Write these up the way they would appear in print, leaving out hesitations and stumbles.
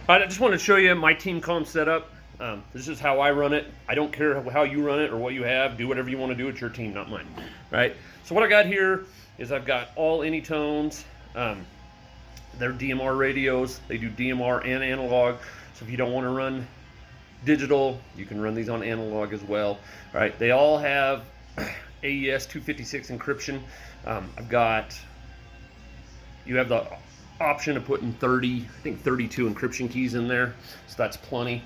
I just wanted to show you my team comm setup. This is how I run it. I don't care how you run it or what you have. Do whatever you want to do. It's your team, not mine. Right? So what I got here is I've got all Anytones. They're DMR radios. They do DMR and analog. So if you don't want to run digital, you can run these on analog as well. All right? They all have AES 256 encryption. You have the option of putting 32 encryption keys in there, so that's plenty.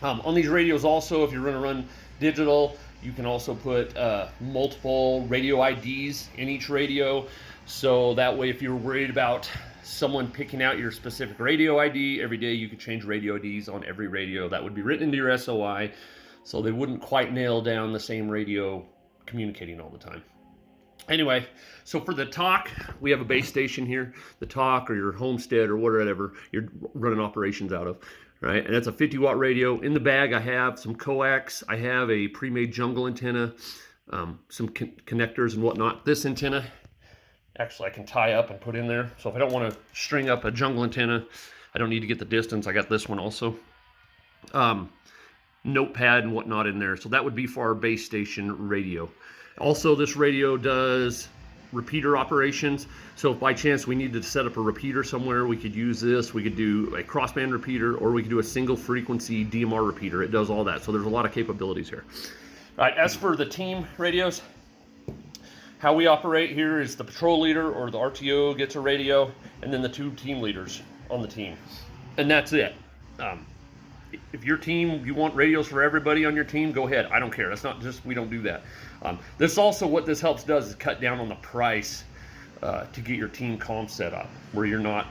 On these radios also, if you're going to run digital, you can also put multiple radio IDs in each radio, so that way if you're worried about someone picking out your specific radio ID every day, you could change radio IDs on every radio. That would be written into your SOI, so they wouldn't quite nail down the same radio communicating all the time. Anyway, so for the talk, we have a base station here, the talk or your homestead or whatever you're running operations out of, right? And that's a 50-watt radio. In the bag, I have some coax. I have a pre-made jungle antenna, some connectors and whatnot. This antenna, actually, I can tie up and put in there. So if I don't want to string up a jungle antenna, I don't need to get the distance. I got this one also. Notepad and whatnot in there. So that would be for our base station radio. Also, this radio does repeater operations. So if by chance we needed to set up a repeater somewhere, we could use this. We could do a crossband repeater, or we could do a single frequency DMR repeater. It does all that. So there's a lot of capabilities here. All right, as for the team radios, how we operate here is the patrol leader or the RTO gets a radio, and then the 2 team leaders on the team. And that's it. If your team, you want radios for everybody on your team, go ahead. I don't care. That's not just, we don't do that. This also, what this helps does is cut down on the price to get your team comm set up, where you're not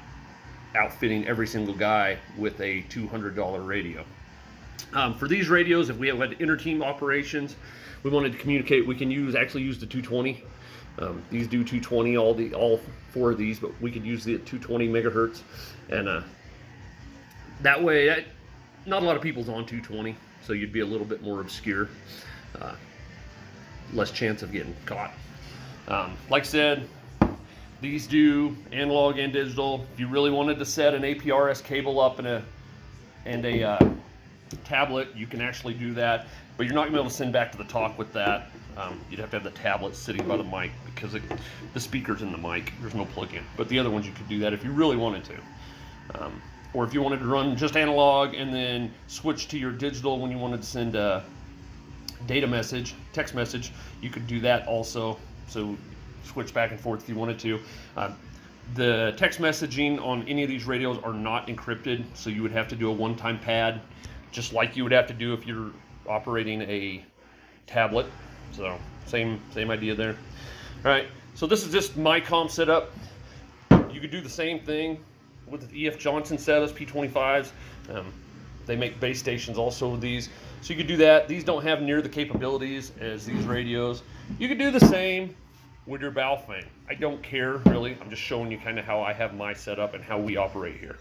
outfitting every single guy with a $200 radio. For these radios, if we have inter-team operations, we wanted to communicate, we can actually use the 220. These do 220, all 4 of these, but we could use the 220 megahertz. And that way, not a lot of people's on 220, so you'd be a little bit more obscure. Less chance of getting caught. Like I said, these do analog and digital. If you really wanted to set an APRS cable up and a tablet, you can actually do that, but you're not going to be able to send back to the talk with that. You'd have to have the tablet sitting by the mic because the speaker's in the mic. There's no plug-in. But the other ones you could do that if you really wanted to. Or if you wanted to run just analog and then switch to your digital when you wanted to send a data message, text message, you could do that also. So switch back and forth if you wanted to. The text messaging on any of these radios are not encrypted, so you would have to do a one-time pad, just like you would have to do if you're operating a tablet. So same idea there. All right, so this is just my comm setup. You could do the same thing with the EF Johnson setups, P25s. They make base stations also with these. So you could do that. These don't have near the capabilities as these radios. You could do the same with your Baofeng. I don't care really. I'm just showing you kind of how I have my setup and how we operate here.